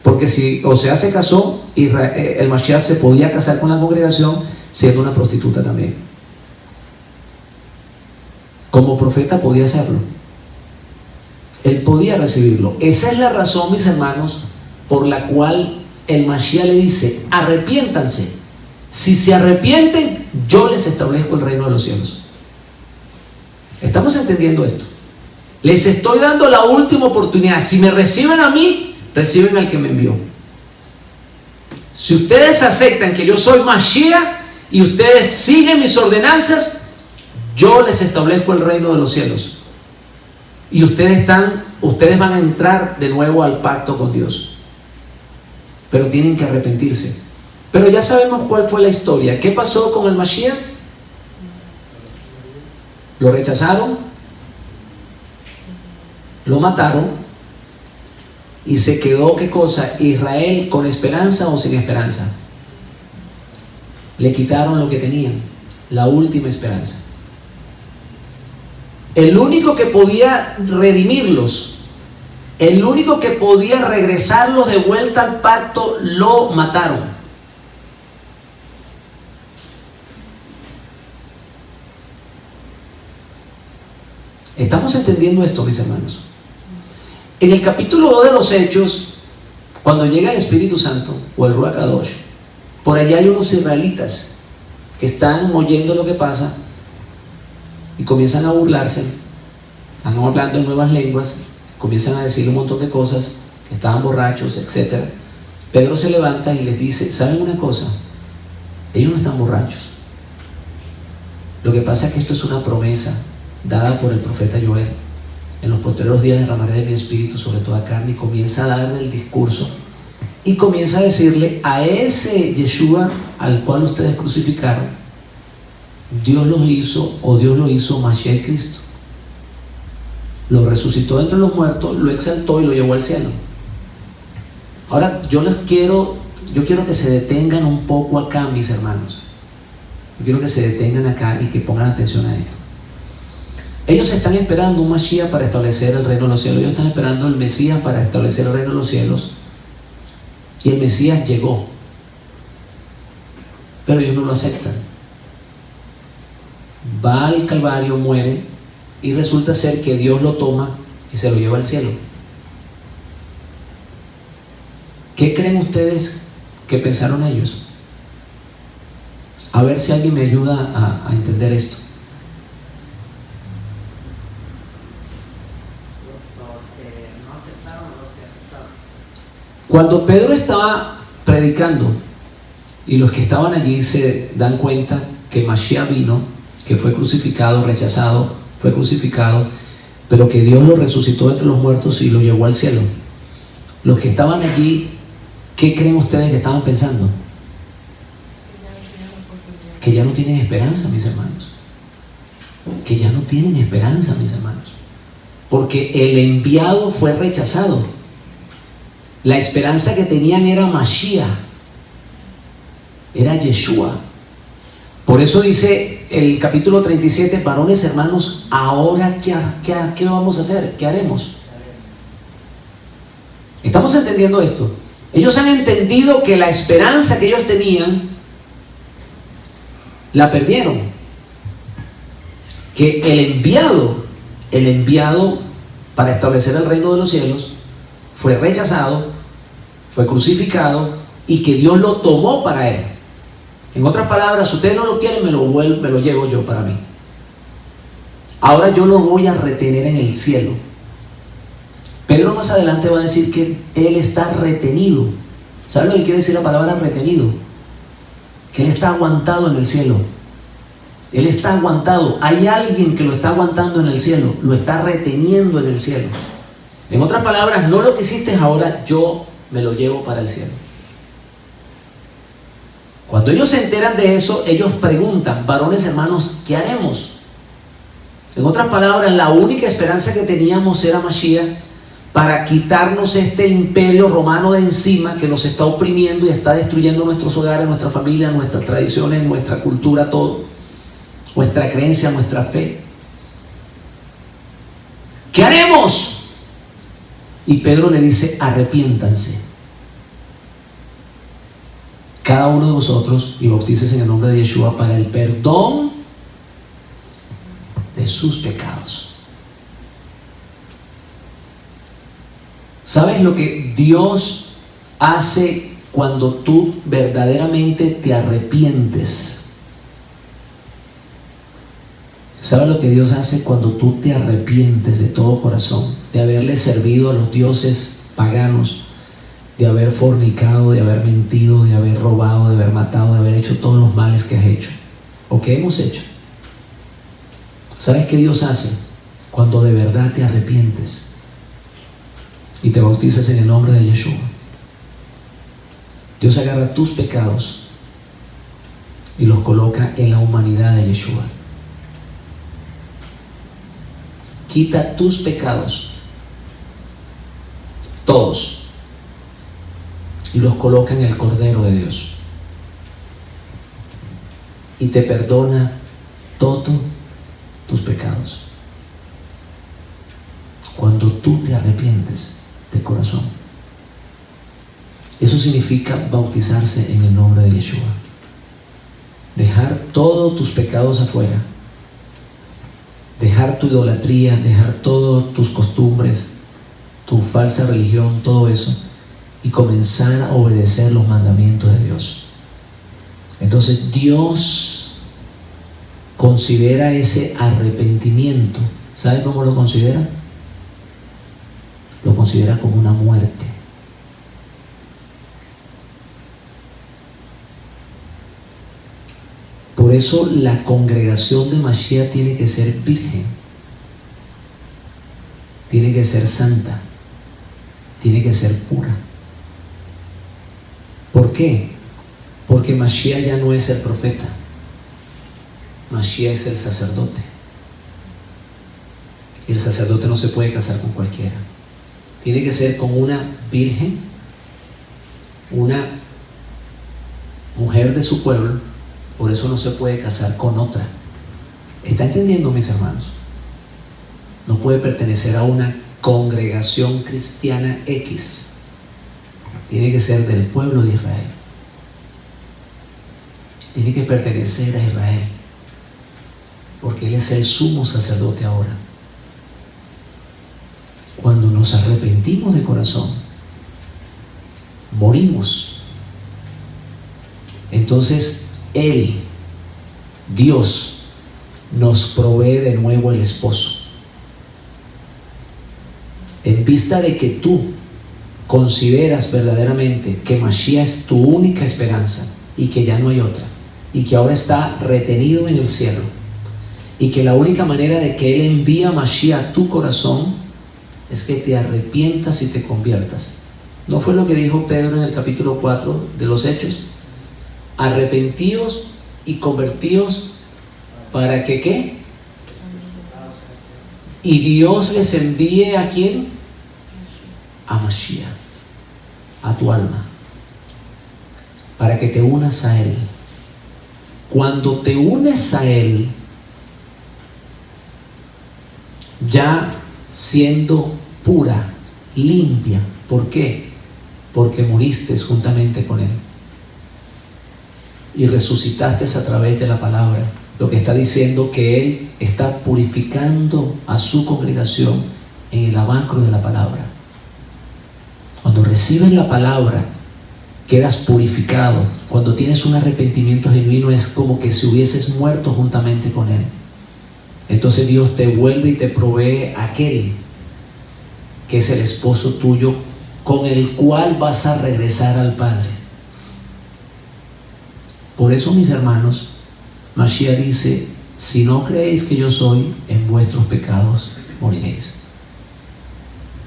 Porque si Osea se casó, el Mashiach se podía casar con la congregación siendo una prostituta también. Como profeta podía hacerlo. Él podía recibirlo. Esa es la razón, mis hermanos, por la cual el Mashiach le dice: arrepiéntanse. Si se arrepienten, yo les establezco el reino de los cielos. ¿Estamos entendiendo esto? Les estoy dando la última oportunidad. Si me reciben a mí, reciben al que me envió. Si ustedes aceptan que yo soy Mashiach y ustedes siguen mis ordenanzas, yo les establezco el reino de los cielos. Y ustedes van a entrar de nuevo al pacto con Dios. Pero tienen que arrepentirse. Pero ya sabemos cuál fue la historia. ¿Qué pasó con el Mashiach? Lo rechazaron, lo mataron, Y se quedó, ¿qué cosa? Israel con esperanza o sin esperanza. Le quitaron lo que tenían, la última esperanza. El único que podía redimirlos, el único que podía regresarlos de vuelta al pacto, lo mataron. ¿Estamos entendiendo esto, mis hermanos? En el capítulo 2 de los Hechos, cuando llega el Espíritu Santo o el Ruach Kadosh, por allá hay unos israelitas que están oyendo lo que pasa y comienzan a burlarse, están hablando en nuevas lenguas, comienzan a decir un montón de cosas, que estaban borrachos, etc. Pedro se levanta y les dice, ¿saben una cosa? Ellos no están borrachos. Lo que pasa es que esto es una promesa dada por el profeta Joel. En los postreros días derramaré de mi espíritu sobre toda carne, y comienza a darle el discurso y comienza a decirle a ese Yeshua al cual ustedes crucificaron, Dios lo hizo Mashiach Cristo. Lo resucitó entre los muertos, lo exaltó y lo llevó al cielo. Ahora yo quiero que se detengan un poco acá, mis hermanos. Yo quiero que se detengan acá y que pongan atención a esto. Ellos están esperando un Mashiach para establecer el reino de los cielos. Ellos están esperando el Mesías para establecer el reino de los cielos. Y el Mesías llegó. Pero ellos no lo aceptan. Va al Calvario, muere, y resulta ser que Dios lo toma y se lo lleva al cielo. ¿Qué creen ustedes que pensaron ellos? A ver si alguien me ayuda a entender esto. Cuando Pedro estaba predicando y los que estaban allí se dan cuenta que Mashiach vino, que fue crucificado, rechazado, fue crucificado, pero que Dios lo resucitó entre los muertos y lo llevó al cielo. Los que estaban allí, ¿qué creen ustedes que estaban pensando? Que ya no tienen esperanza, mis hermanos. Que ya no tienen esperanza, mis hermanos. Porque el enviado fue rechazado. La esperanza que tenían era Mashiach, era Yeshua. Por eso dice el capítulo 37, varones hermanos, ahora ¿qué vamos a hacer? ¿Qué haremos? ¿Estamos entendiendo esto? Ellos han entendido que la esperanza que ellos tenían la perdieron. Que el enviado para establecer el reino de los cielos fue rechazado, fue crucificado, y que Dios lo tomó para él. En otras palabras, ustedes no lo quieren, me lo llevo yo para mí. Ahora yo lo voy a retener en el cielo. Pedro más adelante va a decir que él está retenido. ¿Sabe lo que quiere decir la palabra retenido? Que él está aguantado en el cielo. Él está aguantado. Hay alguien que lo está aguantando en el cielo, lo está reteniendo en el cielo. En otras palabras, no lo que hiciste ahora, yo me lo llevo para el cielo. Cuando ellos se enteran de eso, ellos preguntan, varones hermanos, ¿qué haremos? En otras palabras, la única esperanza que teníamos era Mashiach para quitarnos este imperio romano de encima que nos está oprimiendo y está destruyendo nuestros hogares, nuestra familia, nuestras tradiciones, nuestra cultura, todo, nuestra creencia, nuestra fe. ¿Qué haremos? Y Pedro le dice, arrepiéntanse cada uno de vosotros y bautícese en el nombre de Yeshua para el perdón de sus pecados. ¿Sabes lo que Dios hace cuando tú verdaderamente te arrepientes? ¿Sabes lo que Dios hace cuando tú te arrepientes de todo corazón de haberle servido a los dioses paganos, de haber fornicado, de haber mentido, de haber robado, de haber matado, de haber hecho todos los males que has hecho o que hemos hecho? ¿Sabes qué Dios hace cuando de verdad te arrepientes y te bautizas en el nombre de Yeshua? Dios agarra tus pecados y los coloca en la humanidad de Yeshua. Quita tus pecados, todos, y los coloca en el Cordero de Dios. Y te perdona todos tus pecados cuando tú te arrepientes de corazón. Eso significa bautizarse en el nombre de Yeshua. Dejar todos tus pecados afuera, dejar tu idolatría, dejar todas tus costumbres, tu falsa religión, todo eso, y comenzar a obedecer los mandamientos de Dios. Entonces Dios considera ese arrepentimiento, ¿sabe cómo lo considera? Lo considera como una muerte. Por eso la congregación de Mashiach tiene que ser virgen, tiene que ser santa, tiene que ser pura. ¿Por qué? Porque Mashiach ya no es el profeta, Mashiach es el sacerdote. Y el sacerdote no se puede casar con cualquiera. Tiene que ser con una virgen, una mujer de su pueblo. Por eso no se puede casar con otra. ¿Está entendiendo, mis hermanos? No puede pertenecer a una congregación cristiana X. Tiene que ser del pueblo de Israel. Tiene que pertenecer a Israel, porque Él es el sumo sacerdote ahora. Cuando nos arrepentimos de corazón, morimos. Entonces Él, Dios, nos provee de nuevo el esposo. En vista de que tú consideras verdaderamente que Mashiach es tu única esperanza y que ya no hay otra, y que ahora está retenido en el cielo, y que la única manera de que Él envía a Mashiach a tu corazón es que te arrepientas y te conviertas. ¿No fue lo que dijo Pedro en el capítulo 4 de los Hechos? Arrepentíos y convertíos para que ¿qué? Y Dios les envíe ¿a quién? A Mashiach, a tu alma, para que te unas a Él. Cuando te unes a Él, ya siendo pura, limpia. ¿Por qué? Porque moriste juntamente con Él y resucitaste a través de la palabra. Lo que está diciendo que Él está purificando a su congregación en el lavacro de la palabra. Cuando recibes la palabra, quedas purificado. Cuando tienes un arrepentimiento genuino, es como que si hubieses muerto juntamente con Él. Entonces Dios te vuelve y te provee aquel que es el esposo tuyo, con el cual vas a regresar al Padre. Por eso, mis hermanos, Mashiach dice: si no creéis que yo soy, en vuestros pecados moriréis.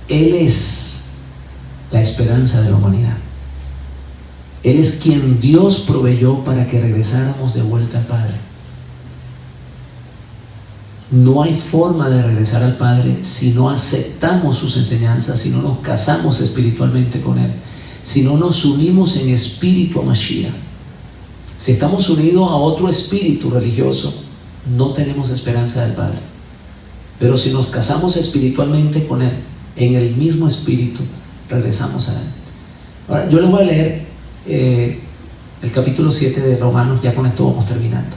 Él es la esperanza de la humanidad. Él es quien Dios proveyó para que regresáramos de vuelta al Padre. No hay forma de regresar al Padre si no aceptamos sus enseñanzas, si no nos casamos espiritualmente con Él, si no nos unimos en espíritu a Mashiach. Si estamos unidos a otro espíritu religioso, no tenemos esperanza del Padre. Pero si nos casamos espiritualmente con Él, en el mismo espíritu, regresamos a Él. Ahora, yo les voy a leer el capítulo 7 de Romanos. Ya con esto vamos terminando.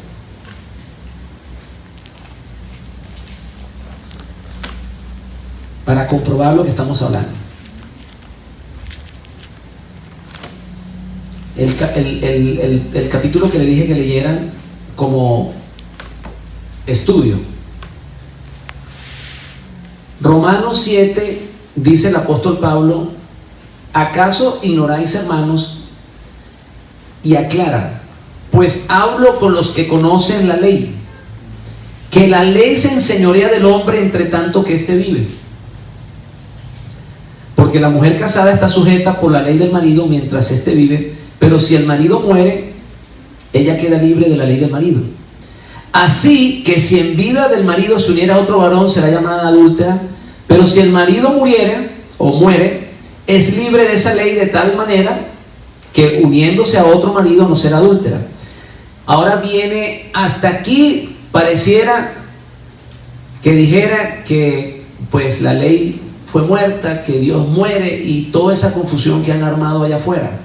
Para comprobar lo que estamos hablando. El capítulo que le dije que leyeran como estudio. Romanos 7, dice el apóstol Pablo: ¿acaso ignoráis, hermanos? Y aclara: pues hablo con los que conocen la ley, que la ley se enseñorea del hombre entre tanto que éste vive. Porque la mujer casada está sujeta por la ley del marido mientras éste vive, pero si el marido muere, ella queda libre de la ley del marido. Así que si en vida del marido se uniera a otro varón, será llamada adúltera, pero si el marido muriere o muere, es libre de esa ley de tal manera que uniéndose a otro marido no será adúltera. Ahora viene, hasta aquí pareciera que dijera que pues la ley fue muerta, que Dios muere y toda esa confusión que han armado allá afuera.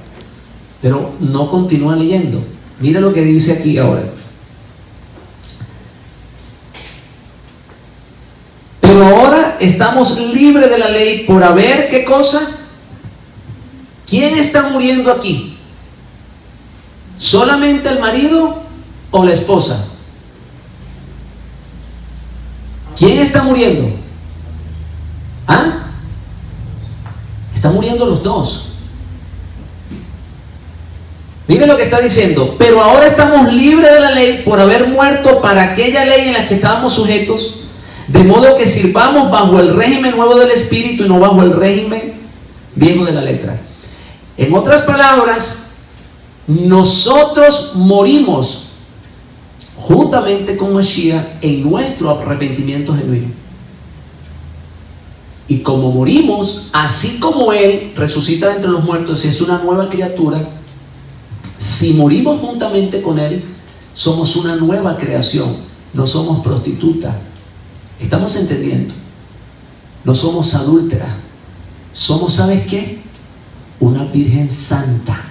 Pero no continúa leyendo. Mira lo que dice aquí ahora. Pero ahora estamos libres de la ley por haber, ¿qué cosa? ¿Quién está muriendo aquí? ¿Solamente el marido o la esposa? ¿Quién está muriendo? ¿Ah? Están muriendo los dos. Miren lo que está diciendo. Pero ahora estamos libres de la ley por haber muerto para aquella ley en la que estábamos sujetos, de modo que sirvamos bajo el régimen nuevo del Espíritu y no bajo el régimen viejo de la letra. En otras palabras, nosotros morimos juntamente con Mashiach en nuestro arrepentimiento genuino. Y como morimos, así como Él resucita de entre los muertos y es una nueva criatura, si morimos juntamente con Él, somos una nueva creación, no somos prostitutas. ¿Estamos entendiendo? No somos adúlteras. Somos, ¿sabes qué? Una virgen santa,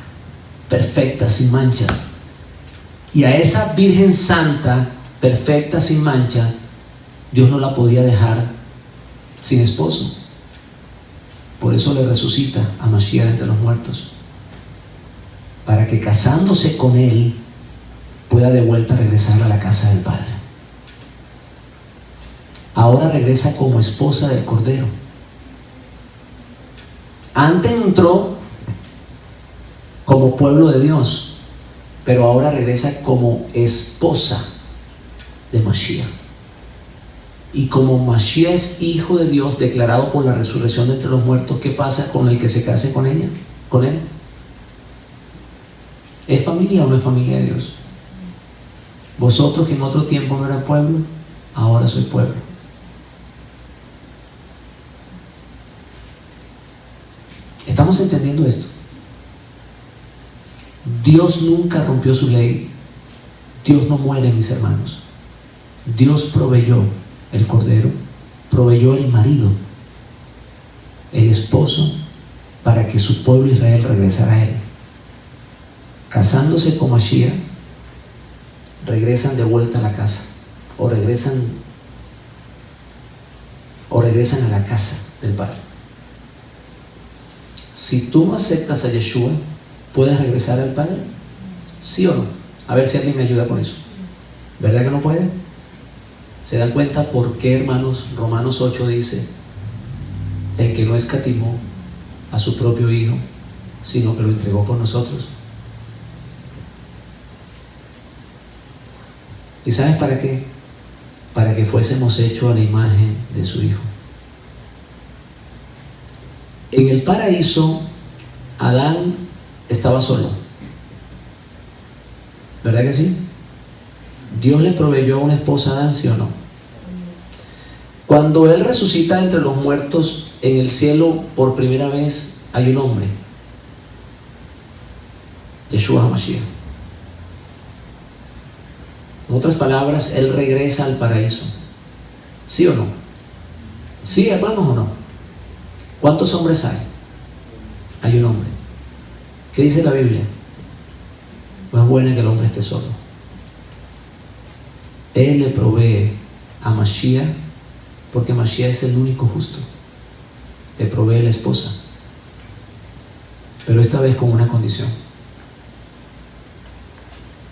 perfecta, sin manchas. Y a esa virgen santa, perfecta, sin mancha, Dios no la podía dejar sin esposo. Por eso le resucita a Mashiach entre los muertos, para que casándose con Él pueda de vuelta regresar a la casa del Padre. Ahora regresa como esposa del Cordero. Antes entró como pueblo de Dios, pero ahora regresa como esposa de Mashiach. Y como Mashiach es hijo de Dios declarado por la resurrección de entre los muertos, ¿qué pasa con el que se case con ella? ¿Con él? ¿Es familia o no es familia de Dios? Vosotros que en otro tiempo no eran pueblo, ahora sois pueblo. ¿Estamos entendiendo esto? Dios nunca rompió su ley. Dios no muere, mis hermanos. Dios proveyó el Cordero, proveyó el marido, el esposo, para que su pueblo Israel regresara a Él. Casándose con Mashiach, regresan de vuelta a la casa, o regresan a la casa del Padre. Si tú no aceptas a Yeshua, ¿puedes regresar al Padre? ¿Sí o no? A ver si alguien me ayuda con eso. ¿Verdad que no puede? ¿Se dan cuenta por qué, hermanos? Romanos 8 dice: el que no escatimó a su propio Hijo, sino que lo entregó por nosotros. ¿Y sabes para qué? Para que fuésemos hechos a la imagen de su Hijo. En el paraíso, Adán estaba solo. ¿Verdad que sí? Dios le proveyó una esposa a Adán, ¿sí o no? Cuando Él resucita entre los muertos en el cielo por primera vez, hay un hombre, Yeshua HaMashiach. En otras palabras, Él regresa al paraíso. ¿Sí o no? ¿Sí, hermanos, o no? ¿Cuántos hombres hay? Hay un hombre. ¿Qué dice la Biblia? No es bueno que el hombre esté solo. Él le provee a Mashiach, porque Mashiach es el único justo. Le provee la esposa, pero esta vez con una condición.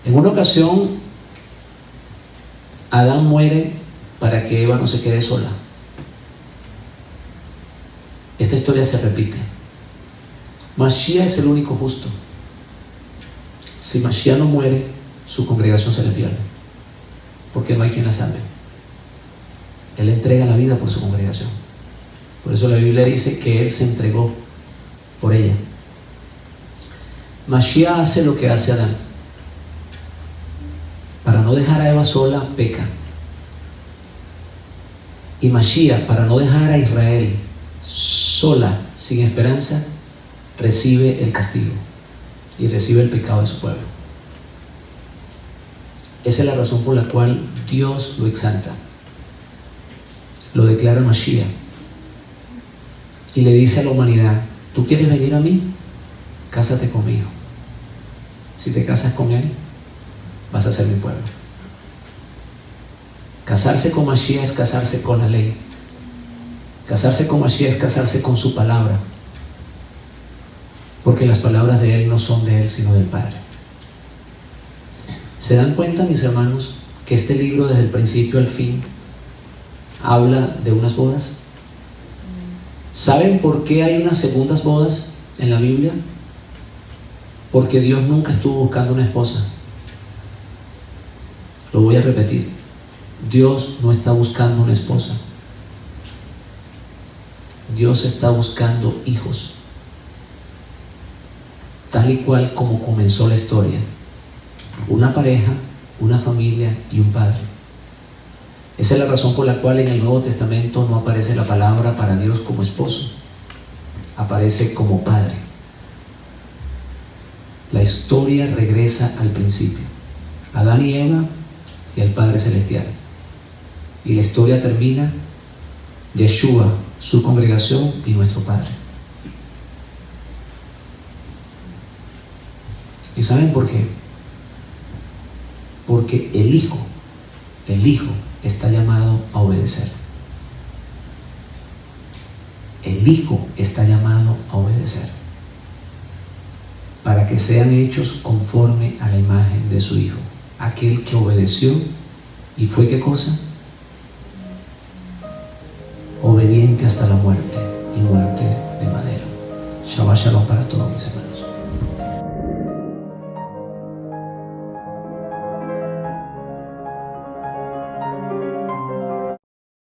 En una ocasión, Adán muere para que Eva no se quede sola. Esta historia se repite. Mashiach es el único justo. Si Mashiach no muere, su congregación se le pierde, porque no hay quien la salve. Él entrega la vida por su congregación. Por eso la Biblia dice que Él se entregó por ella. Mashiach hace lo que hace Adán. Para no dejar a Eva sola, peca. Y Mashiach, para no dejar a Israel sola sin esperanza, recibe el castigo y recibe el pecado de su pueblo. Esa es la razón por la cual Dios lo exalta, lo declara Mashiach y le dice a la humanidad: ¿tú quieres venir a mí? Cásate conmigo. Si te casas con Él, vas a ser mi pueblo. Casarse con Mashiach es casarse con la ley. Casarse con Mashiach es casarse con su palabra, porque las palabras de Él no son de Él, sino del Padre. ¿Se dan cuenta, mis hermanos, que este libro desde el principio al fin habla de unas bodas? ¿Saben por qué hay unas segundas bodas en la Biblia? Porque Dios nunca estuvo buscando una esposa. Lo voy a repetir. Dios no está buscando una esposa. Dios está buscando hijos. Tal y cual como comenzó la historia. Una pareja, una familia y un padre. Esa es la razón por la cual en el Nuevo Testamento no aparece la palabra para Dios como esposo. Aparece como padre. La historia regresa al principio. Adán y Eva y el Padre Celestial. Y la historia termina Yeshua, su congregación y nuestro Padre. ¿Y saben por qué? Porque el Hijo está llamado a obedecer. El Hijo está llamado a obedecer, para que sean hechos conforme a la imagen de su Hijo. Aquel que obedeció y fue, ¿qué cosa? Obediente hasta la muerte, y muerte de madero. Shabbat shalom para todos mis hermanos.